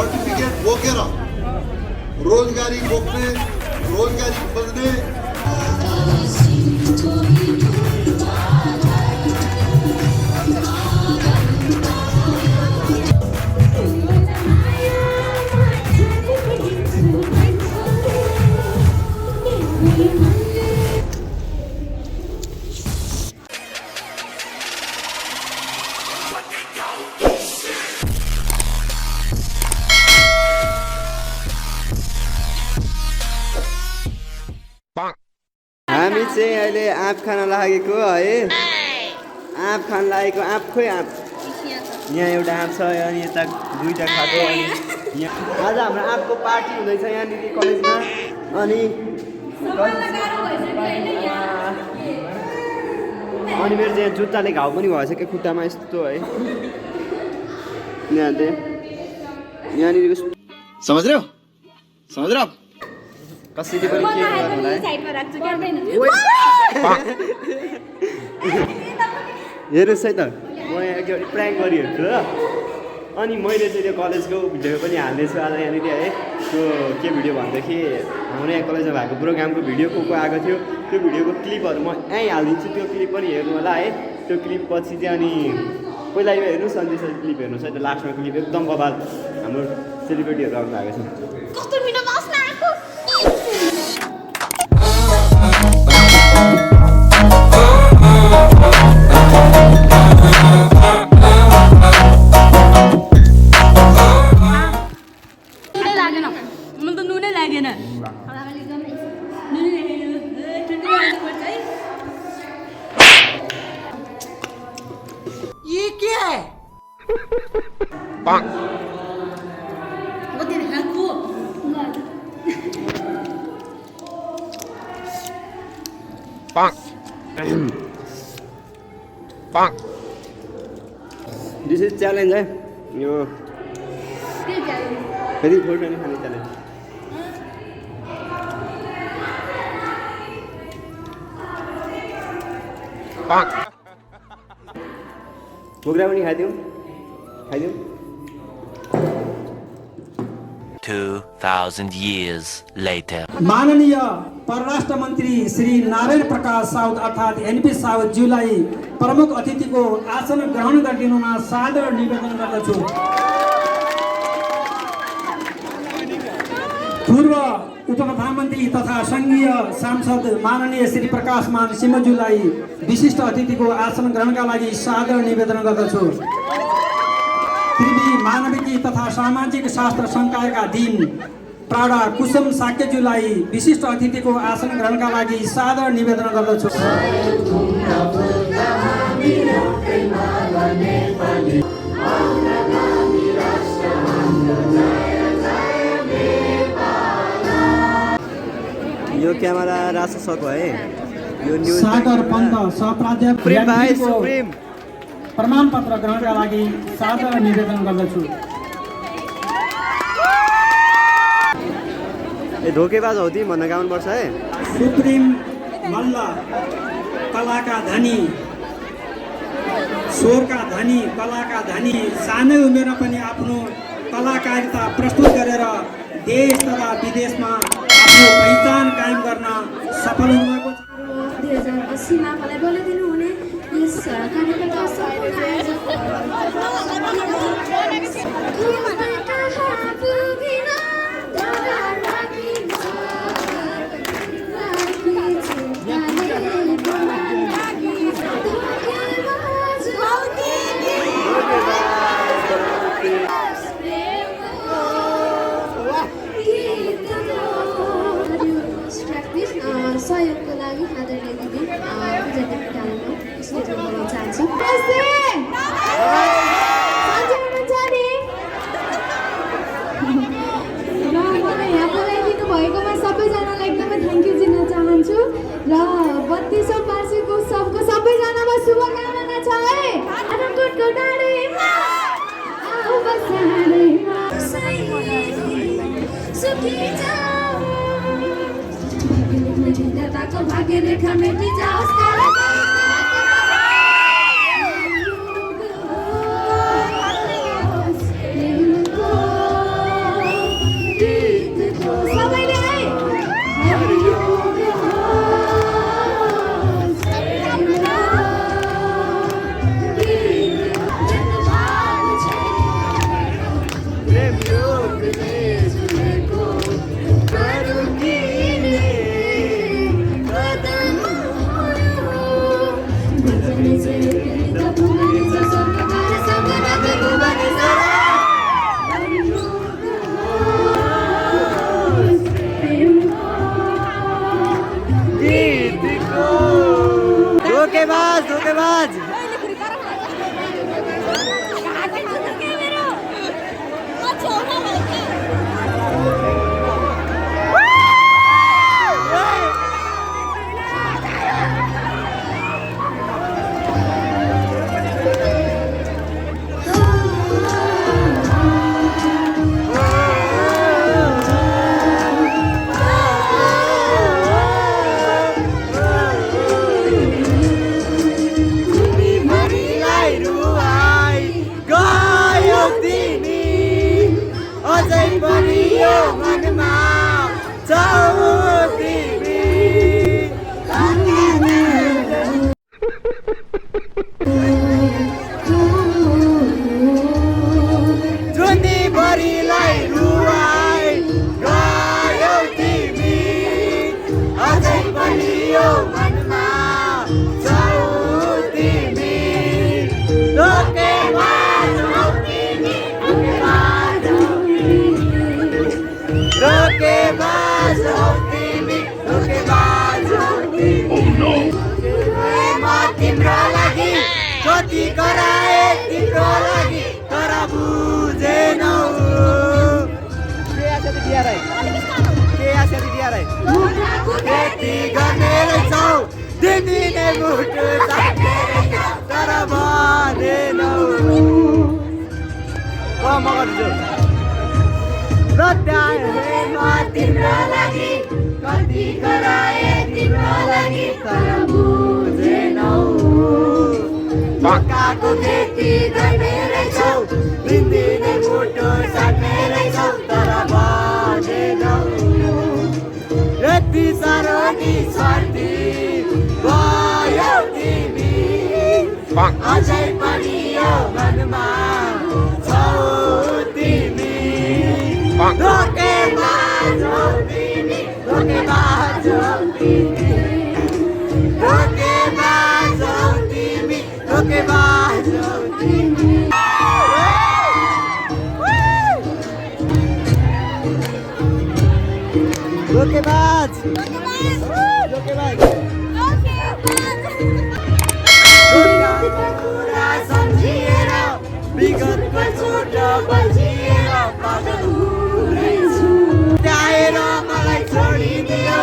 Certificate बोकेर रोजगारी बोक्ने रोजगारी खोज्ने हामी चाहिँ अहिले आँप खान लागेको है। आँप खान लागेको आँप खोइ आँप यहाँ एउटा आँप छ अनि यता दुईटा खाएको अनि यहाँ आज हाम्रो आँपको पार्टी हुँदैछ यहाँनिर कलेजमा अनि अनि मेरो चाहिँ जुत्ताले घाउ पनि भएछ क्या खुट्टामा यस्तो है यहाँनिर समझ रहे हो कसैले पनि के हेर्नुहोस् है त म यहाँ एकचोटि प्र्याङ्क गरिहेर्छु र अनि मैले चाहिँ त्यो कलेजको भिडियो पनि हाल्दैछु आज यहाँनिर है। त्यो के भिडियो भनेदेखि हाम्रो यहाँ कलेजमा भएको प्रोग्रामको भिडियो को आएको थियो त्यो भिडियोको क्लिपहरू म यहीँ हालिदिन्छु त्यो क्लिप पनि हेर्नु होला है। त्यो क्लिप पछि चाहिँ अनि पहिला यो हेर्नुहोस् अनि त्यसरी क्लिप हेर्नुहोस् है। त्यो लास्टमा क्लिप एकदम बबाल हाम्रो सेलिब्रेटीहरू आउनु भएको छ। ये क्या है? वो तेरे हाथ को दिस इज च्यालेन्ज है यो फेरि खोर्सानी खाने च्यालेन्ज। बोक्रा पनि खाइदिउँ 2000 years later. माननीय परराष्ट्र मन्त्री श्री नारायण प्रकाश साउद अर्थात् एनपी साउदज्यूलाई प्रमुख अतिथिको आसन ग्रहण गरिदिनुमा सादर निवेदन गर्दछु। पूर्व उपप्रधानमन्त्री तथा सङ्घीय सांसद माननीय श्री प्रकाश मान सिंहज्यूलाई विशिष्ट अतिथिको आसन ग्रहणका लागि सादर निवेदन गर्दछु। त्रिवी मानविकी तथा सामाजिक शास्त्र संकायका दिन प्राडा कुसुम साक्यज्यूलाई विशिष्ट अतिथिको आसन ग्रहणका लागि सादर निवेदन गर्दछु। यो क्यामेरा रासो सको है यो न्यूज सागर पन्त सहप्राध्यापकको प्रमाणपत्र ग्रहणका लागि सादर निवेदन गर्दछु। ए धोकेबाज हो तिमी भन्न गाउनुपर्छ है। सुप्रिम मल्ल कलाका धनी स्वरका धनी कलाका धनी सानै उमेरमा पनि आफ्नो कलाकारिता प्रस्तुत गरेर देश तथा विदेशमा आफ्नो पहिचान कायम गर्न सफल हुनुभएको छ। 2080 मा मलाई बोलाइदिनु हुने यस कार्यक्रमका सम्पूर्ण सहयोगको लागि आदरणीय दिदी पूजा देवी कालीमा स्मृति गर्न चाहन्छु। र मलाई यहाँ बोलाइदिनु भएकोमा सबैजनालाई एकदमै थ्याङ्क यू दिन चाहन्छु र 32औं वार्षिक उत्सवको सबैजनामा शुभकामना छ है। आनन्दको डाँडैमा आऊ बसाडैमा सुखी जाऊ को भाग्य रेखा मेटी जाओस् छोड्ने झुलेको रुकिने कदम भजन चाहिँ त पुगने छ सबका सबका भगवान सारा गीतको धोकेबाज तिम्रो लागि कति कराए तिम्रो लागि तर बुझेनौ यति गर्ने रहेछौ दिदिने मुटु तर भनेनौ म गर्छु तिम्रो लागि कति कराए तिम्रो लागि तर बुझेनौ पक्काको खेती गर्ने रहेछौ दिनदिनै मुटु साट्ने रहेछौ तर भनेनौ यति साह्रो नि स्वार्थी भयो तिमी अझै पनि यो मनमा छौ तिमी धोकेबाज हौ तिमी धोकेबाज हौ तिमी धोकेबाज हौ तिमी धोकेबाज हौ तिमी धोकेबाज कुरा सम्झिएर विगतको छोट बल्झिएर पागल हुँदैछु त्याएर मलाई छोडिदियो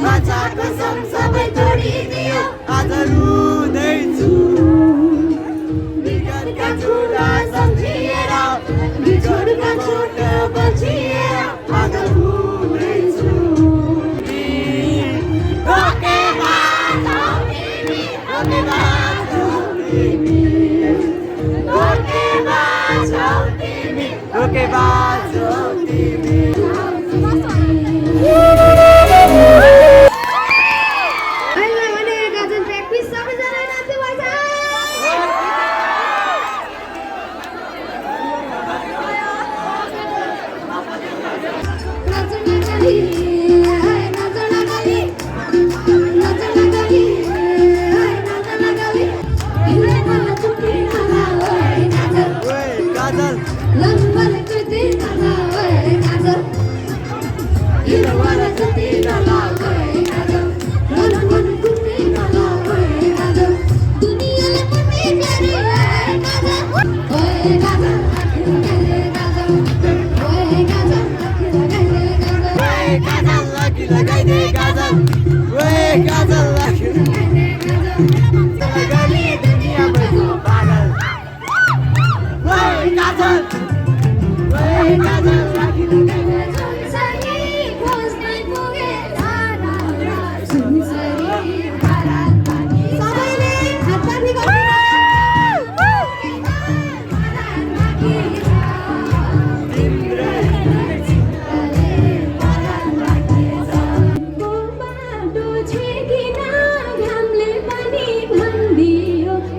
माछाको सम सबै तोडिदियो आज रुँदैछु विगतका कुरा सम्झिएर विगतको छोट बल्झिएर पागल हुँदैछु धोकेबाज हौ तिमी धोकेबाज हौ तिमी धोकेबाज हौ तिमी धोकेबाज हौ तिमी अहिले भने गाजन प्र्याक्टिस सबैजना नाच्नु पर्छ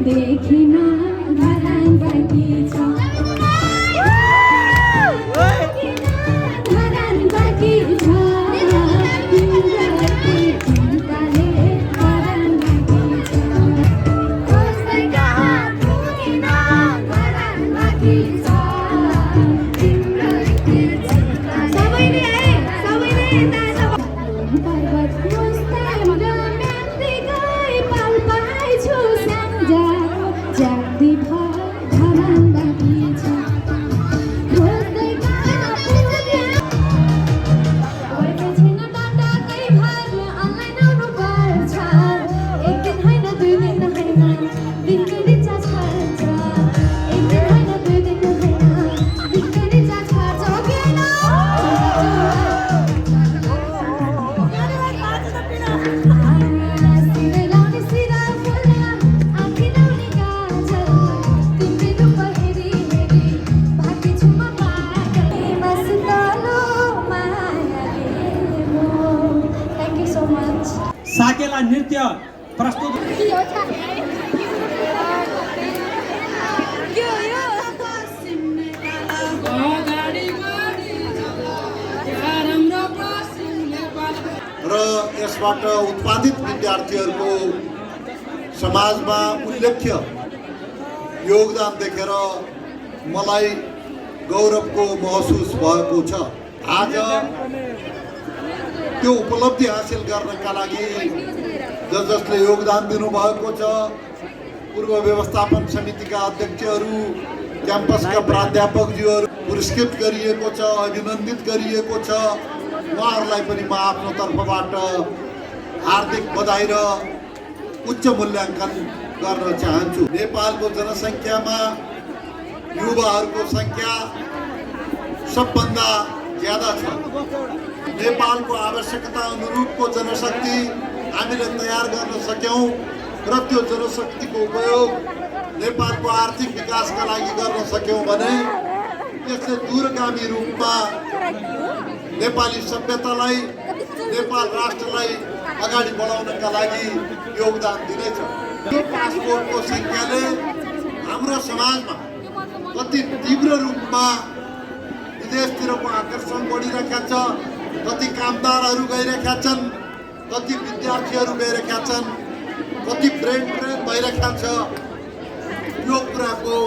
देखिन नृत्य प्रस्तुत र यसबाट उत्पादित विद्यार्थीहरूको समाजमा उल्लेख्य योगदान देखेर मलाई गौरवको महसुस भएको छ। आज त्यो उपलब्धि हासिल गर्नका लागि जसले योगदान दिनुभएको छ, पूर्व व्यवस्थापन समितिका अध्यक्षहरू, क्याम्पसका प्राध्यापकज्यूहरू पुरस्कृत गरिएको छ, अभिनन्दित गरिएको छ। उहाँहरूलाई पनि म आफ्नो तर्फबाट हार्दिक बधाई र उच्च मूल्याङ्कन गर्न चाहन्छु। नेपालको जनसङ्ख्यामा युवाहरूको सङ्ख्या सबभन्दा ज्यादा छ। नेपालको आवश्यकता अनुरूपको जनशक्ति हामीले तयार गर्न सक्यौँ र त्यो जनशक्तिको उपयोग नेपालको आर्थिक विकासका लागि गर्न सक्यौँ भने यसले दूरगामी रूपमा नेपाली सभ्यतालाई, नेपाल राष्ट्रलाई अगाडि बढाउनका लागि योगदान दिनेछ। यो पासपोर्टको सङ्ख्याले हाम्रो समाजमा कति तीव्र रूपमा विदेशतिरको आकर्षण बढिरहेका छ, कति कामदारहरू गइरहेका छन्, कति विद्यार्थीहरू गइरहेका छन्, कति ब्रेन ट्रेन भइरहेका छ। यो कुराको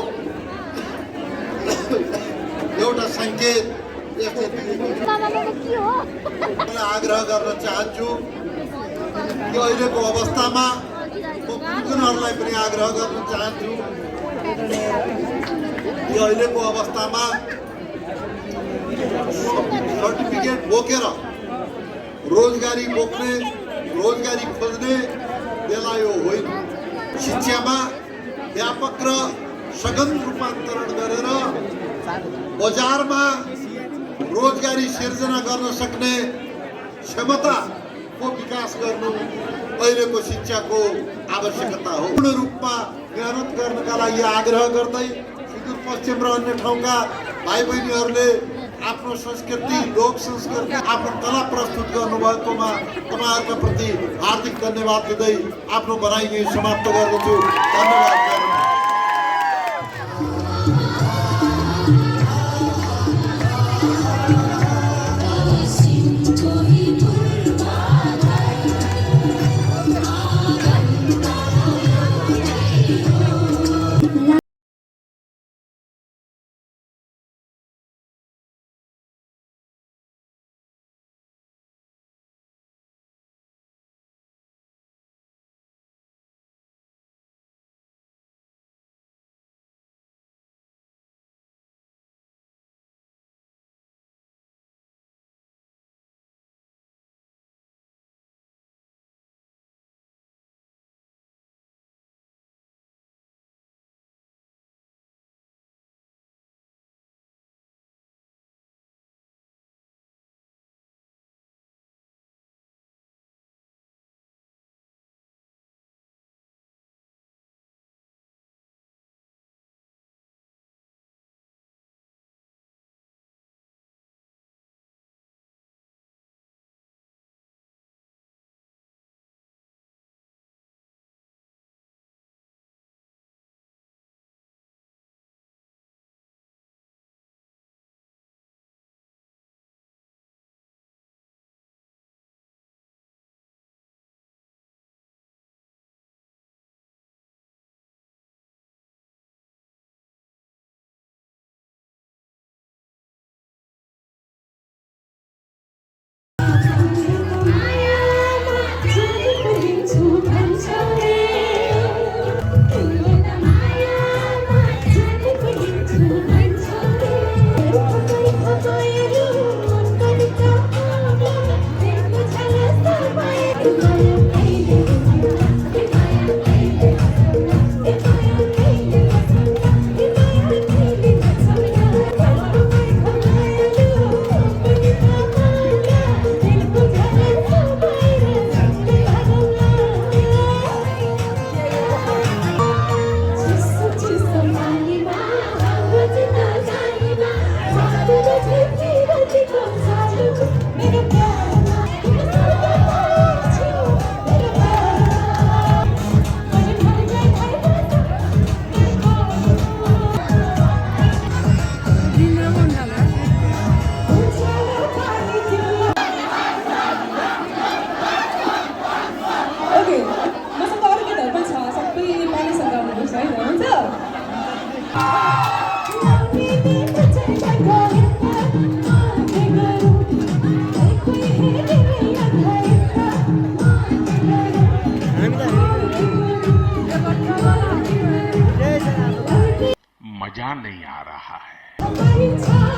एउटा सङ्केत यसले आग्रह गर्न चाहन्छु कि अहिलेको अवस्थामा म गुरुजनहरूलाई पनि आग्रह गर्न चाहन्छु कि अहिलेको अवस्थामा सर्टिफिकेट बोकेर रोजगारी बोक्ने, रोजगारी खोज्ने बेला यो होइन। शिक्षामा व्यापक र सघन रूपान्तरण गरेर बजारमा रोजगारी सिर्जना गर्न सक्ने क्षमताको विकास गर्नु अहिलेको शिक्षाको आवश्यकता हो। पूर्ण रूपमा मेहनत गर्नका लागि आग्रह गर्दै सुदूरपश्चिम र अन्य ठाउँका भाइ बहिनीहरूले आफ्नो संस्कृति, लोक संस्कृति, आफ्नो कला प्रस्तुत गर्नुभएकोमा तपाईँहरूका प्रति हार्दिक धन्यवाद दिँदै आफ्नो भनाइ यही समाप्त गर्दछु। धन्यवाद। नहीं आ रहा है।